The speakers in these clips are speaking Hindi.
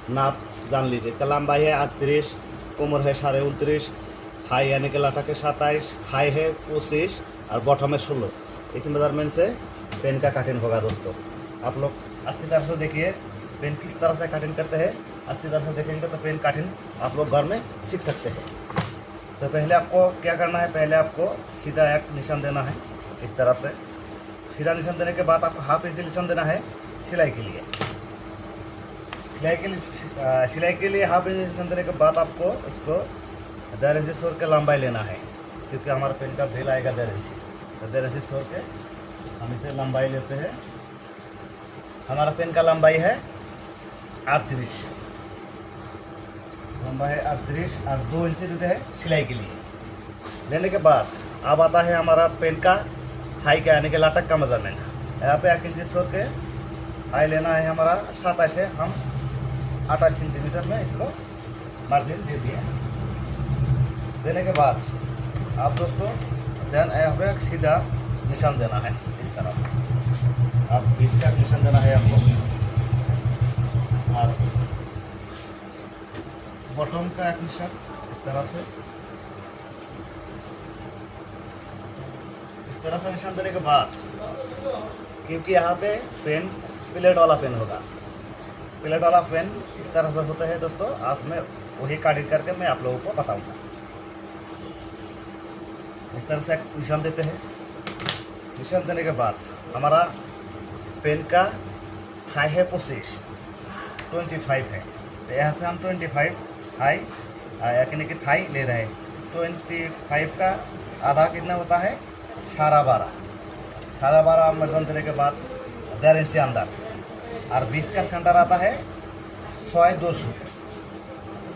नाप जान लीजिए। इसका लंबाई है 38, कोमर है 29.5, हाई यानी कि लाटा के 27, थाई है 25 और बॉटम है 16। इस मेजरमेंट से पेन का कटिंग होगा दोस्तों। आप लोग अच्छी तरह से देखिए पेन किस तरह से कटिंग करते हैं। अच्छी तरह से देखेंगे तो पेन कटिंग आप लोग घर में सीख सकते हैं। तो पहले आपको क्या करना है, पहले आपको सीधा एक निशान देना है। इस तरह से सीधा निशान देने के बाद आपको हाफ इंच निशान देना है सिलाई के लिए। सिलाई के लिए हाफ इंच निशान देने के बाद आपको इसको 1.5 इंच छोड़ के लंबाई लेना है, क्योंकि हमारा पेन का भेल आएगा 1.5 इंच। तो 1.5 इंच छोड़ के हम इसे लंबाई लेते हैं। हमारा पेन का लंबाई है 38, लंबा है 38 और 2 इंच देते हैं सिलाई के लिए। लेने के बाद अब आता है हमारा पेन का हाई का यानी कि लाटक का मेजरमेंट। यहाँ पे 1 इंच छोड़ के हाई लेना है हमारा 27 है, हम 28 सेंटीमीटर में इसको मार्जिन दे दिए। देने के बाद आप दोस्तों ध्यान यहाँ पे सीधा निशान देना है। इस तरह से आप 20 का निशान देना है आपको, और बॉटम का एक निशान इस तरह से निशान देने के बाद, क्योंकि यहाँ पे पेन प्लेट वाला पेन होगा, प्लेट वाला पेन इस तरह से होता है दोस्तों। आज मैं वही कटिंग करके मैं आप लोगों को बताऊंगा। इस तरह से निशान देते हैं। निशान देने के बाद हमारा पेन का थाई है 25 है। तो यहाँ से हम 25 हाई यानी कि थाई ले रहे हैं। 25 का आधा कितना होता है 12.5 मेजरमेंट देने के बाद 1.5 इंच अंदर, और 20 का सेंटर आता है 100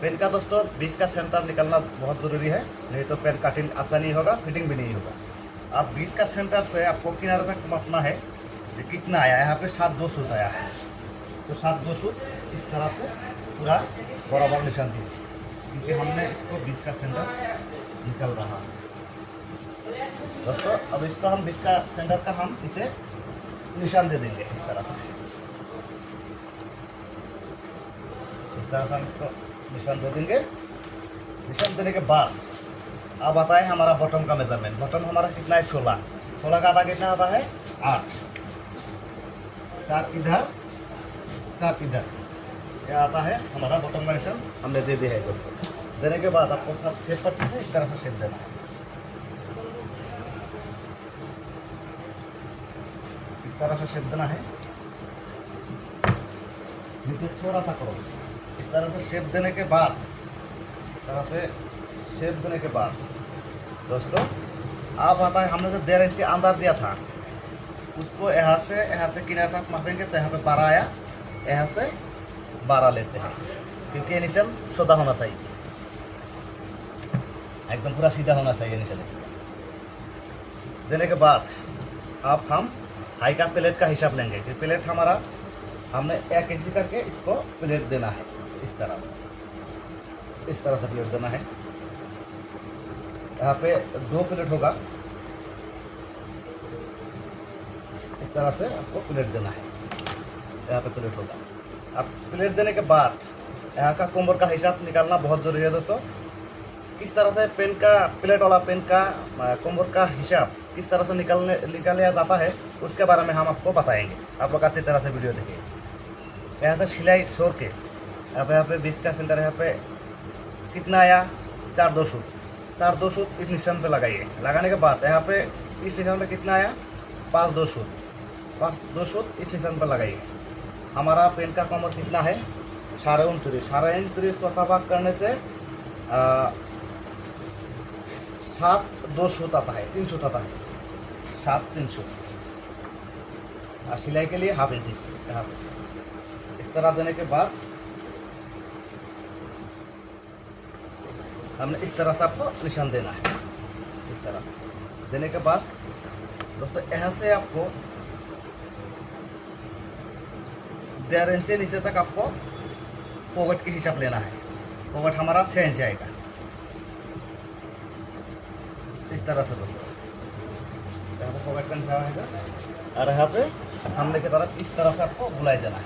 पेन का दोस्तों। 20 का सेंटर निकलना बहुत ज़रूरी है, नहीं तो पेन कटिंग अच्छा नहीं होगा, फिटिंग भी नहीं होगा। अब 20 का सेंटर से आपको किनारे तक मापना है कि कितना आया। यहाँ पे 7/2 आया है, तो 7/2 इस तरह से पूरा बराबर निशान दीजिए, क्योंकि हमने इसको 20 का सेंटर निकल रहा है दोस्तों। अब इसको हम 20 का सेंटर का हम इसे निशान दे देंगे इस तरह से। इस तरह से हम इसको निशान दे देंगे। निशान देने के बाद अब आता है हमारा बॉटम का मेजरमेंट। बॉटम हमारा कितना है 16 का आधा कितना आता है 8, 4 इधर 4 इधर, यह आता है हमारा बॉटम का निशान हमने दे दिया है दोस्तों। देने के बाद आपको सब शेप पट्टी से इस तरह से शेप देना है। इस तरह से शेप देना है, नीचे थोड़ा सा करो। इस तरह से शेप देने के बाद दोस्तों अब आता है हमने जो 1.5 इंच अंदर दिया था, उसको यहाँ से किनारे तक मापेंगे। तो यहाँ पे 12 आया, यहाँ से 12 लेते हैं, क्योंकि ये निशान सीधा होना चाहिए, एकदम पूरा सीधा होना चाहिए निशान इसका। देने के बाद अब हम हाई का प्लेट का हिसाब लेंगे कि प्लेट हमारा हमने 1 इंच करके इसको प्लेट देना है। इस तरह से प्लेट देना है। यहाँ पे 2 प्लेट होगा, इस तरह से आपको प्लेट देना है। यहाँ पे प्लेट होगा। अब प्लेट देने के बाद यहाँ का कोमर का हिसाब निकालना बहुत ज़रूरी है दोस्तों। किस तरह से पेन का प्लेट वाला पेन का कोमर का हिसाब किस तरह से निकाला जाता है, उसके बारे में हम आपको बताएंगे। आप लोग अच्छी तरह से वीडियो देखिए। यहाँ से सिलाई छोड़ के अब यहाँ पे 20 का सेंटर, यहाँ पे कितना आया 4/2 इस निशान पे लगाइए। लगाने के बाद यहाँ पे इस निशान पे कितना आया 5/2 इस निशान पर लगाइए। हमारा पेन का कमर कितना है 29.5 चौथा भाग करने से 7/2 आता है, 300 आता है, 7/300। और सिलाई के लिए हाफ इंच यहाँ पे इस तरह देने के बाद हमने इस तरह से आपको निशान देना है। इस तरह से देने के बाद दोस्तों यहाँ से आपको 1.5 इंच से नीचे तक आपको पॉकेट के हिसाब लेना है। पॉकेट हमारा 6 इंच आएगा। इस तरह से दोस्तों यहाँ पे पॉकेट का निशान आएगा, और यहाँ पे सामने की तरफ इस तरह से आपको बुलाई देना है।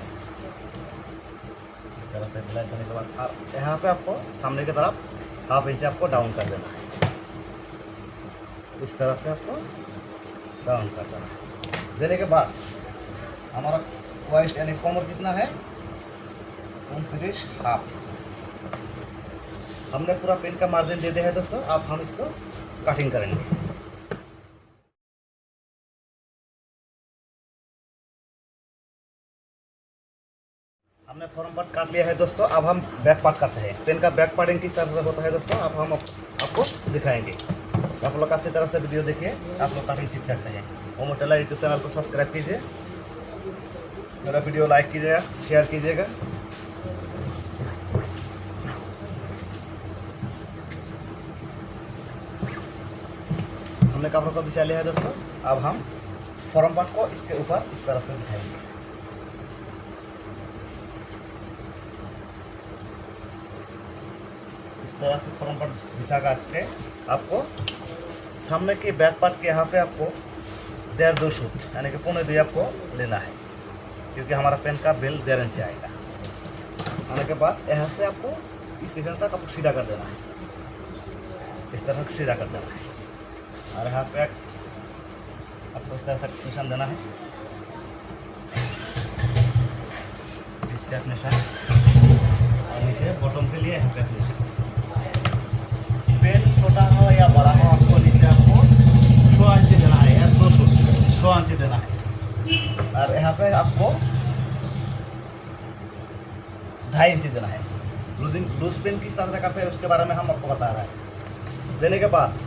इस तरह तरह से ब्लैक करने के बाद और यहाँ पे आपको सामने की तरफ हाफ इंच आपको डाउन कर देना है। इस तरह से आपको डाउन कर देना है। देने के बाद हमारा वेस्ट यानी कमर कितना है 29.5। हमने पूरा पेन का मार्जिन दे दिया है दोस्तों। अब हम इसको कटिंग करेंगे। हमने फ्रंट पार्ट काट लिया है दोस्तों। अब हम बैक पार्ट करते हैं। पेन का बैक पार्टिंग किस तरह से होता है दोस्तों, अब हम आपको दिखाएंगे। आप लोग अच्छी तरह से वीडियो देखिए, आप लोग कटिंग सीख सकते हैं। ओमो टेलर यूट्यूब चैनल को सब्सक्राइब कीजिए, मेरा वीडियो लाइक कीजिएगा, शेयर कीजिएगा। हमने कपड़ा को बिछा लिया है दोस्तों। अब हम फ्रंट पार्ट को इसके ऊपर इस तरह से बिछाएंगे। इस तरह से फ्रंट पार्ट बिछा करके आपको सामने के बैक पार्ट के यहाँ पे आपको 1.5-2 सूट यानी कि 1.25 आपको लेना है, क्योंकि हमारा पेन का बेल 1.5 इंच आएगा। आने के बाद यहाँ से आपको इस स्टेशन तक आपको सीधा कर देना है। इस तरह से सीधा कर देना है और यहाँ पे आपको इस तरह से निशान देना है। इसके आप निशान और नीचे बॉटम के लिए यहाँ पे निशान। पेन छोटा हो या बड़ा हो, आपको नीचे आपको 6 इंच देना है या 2 सूट 6 इंच देना है। और यहाँ पे आपको 2.5 इंच देना है। लूज पेन किस तरह से करते हैं उसके बारे में हम आपको बता रहे हैं। देने के बाद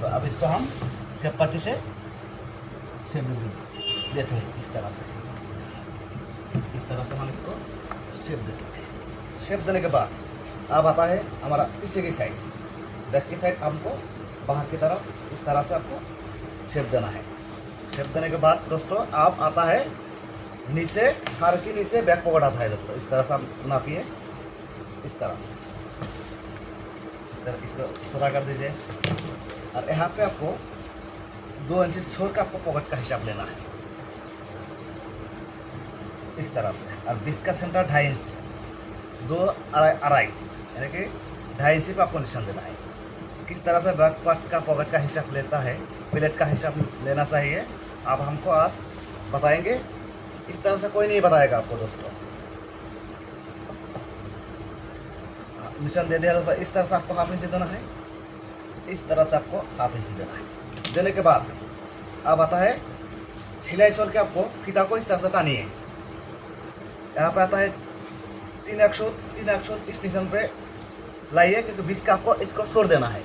अब इसको हम शेप पट्टी से शेप देते हैं। इस तरह से हम इसको शेप देते हैं। शेप देने के बाद अब आता है हमारा पीछे की साइड, बैक की साइड हमको बाहर की तरफ इस तरह से आपको शेप देना है। शेप देने के बाद दोस्तों आप आता है नीचे, सर के नीचे बैक पॉकेट आता है दोस्तों। इस तरह से आप नापिए, इस तरह से इस तरह इसको सोधा कर दीजिए। और यहाँ पे आपको 2 इंच छोड़ के आपको पॉकेट का हिसाब लेना है इस तरह से। और 20 का सेंटर 2.5 इंच 2.5 यानी कि 2.5 इंच पे आपको निशान देना है। किस तरह से बैक पार्ट का पॉकेट का हिसाब लेता है, प्लेट का हिसाब लेना चाहिए, आप हमको आज बताएंगे। इस तरह से कोई नहीं बताएगा आपको दोस्तों। निशान दे दिया दोस्तों। इस तरह से आपको 1/2 इंच देना है, इस तरह से आपको 1/2 इंच देना है। देने के बाद अब आता है सिलाई छोड़ के आपको फीता को इस तरह से टानिए। यहाँ पे आता है 3 अक्षुत स्टेशन पे लाइए, क्योंकि 20 का आपको इसको छोड़ देना है।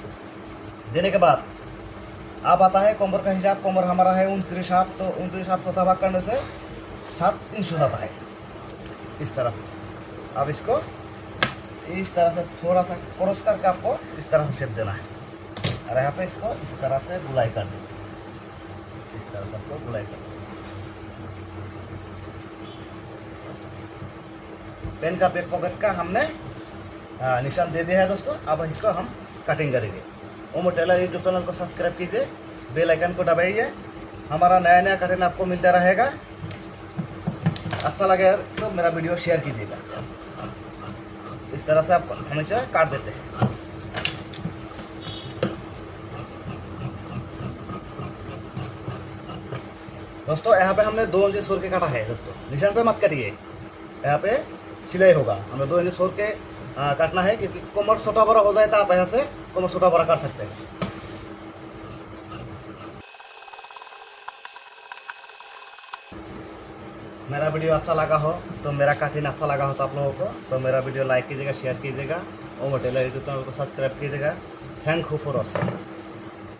देने के बाद अब आता है कमर का हिसाब। कमर हमारा है 29.5, तो 29.5 चौथा भाग करने से 7/3 आता है इस तरह से। अब इसको इस तरह से थोड़ा सा क्रॉस करके आपको इस तरह से शेप देना है। और यहाँ पे इसको इस तरह से गुलाई कर देंगे, इस तरह से आपको गुलाई कर देंगे। पेन का बैक पॉकेट का हमने निशान दे दिया है दोस्तों। अब इसको हम कटिंग करेंगे। ओमो टेलर यूट्यूब चैनल को सब्सक्राइब कीजिए, बेल आइकन को दबाइए, हमारा नया नया कटिंग आपको मिलता रहेगा। अच्छा लगे तो मेरा वीडियो शेयर कीजिएगा। इस तरह से आप हमेशा काट देते हैं। दोस्तों यहाँ पे हमने 2 इंच छोड़ के काटा है दोस्तों। निशान पे मत काटिए, यहाँ पे सिलाई होगा। हमें 2 इंच छोड़ के काटना है, क्योंकि कमर छोटा बड़ा हो जाए तो आप यहाँ से कमर छोटा बड़ा कर सकते हैं। मेरा वीडियो अच्छा लगा हो तो, मेरा कटिंग अच्छा लगा हो तो आप लोगों को, तो मेरा वीडियो लाइक कीजिएगा, शेयर कीजिएगा, ओमो टेलर यूट्यूब चैनल को सब्सक्राइब कीजिएगा। Thank you for watching.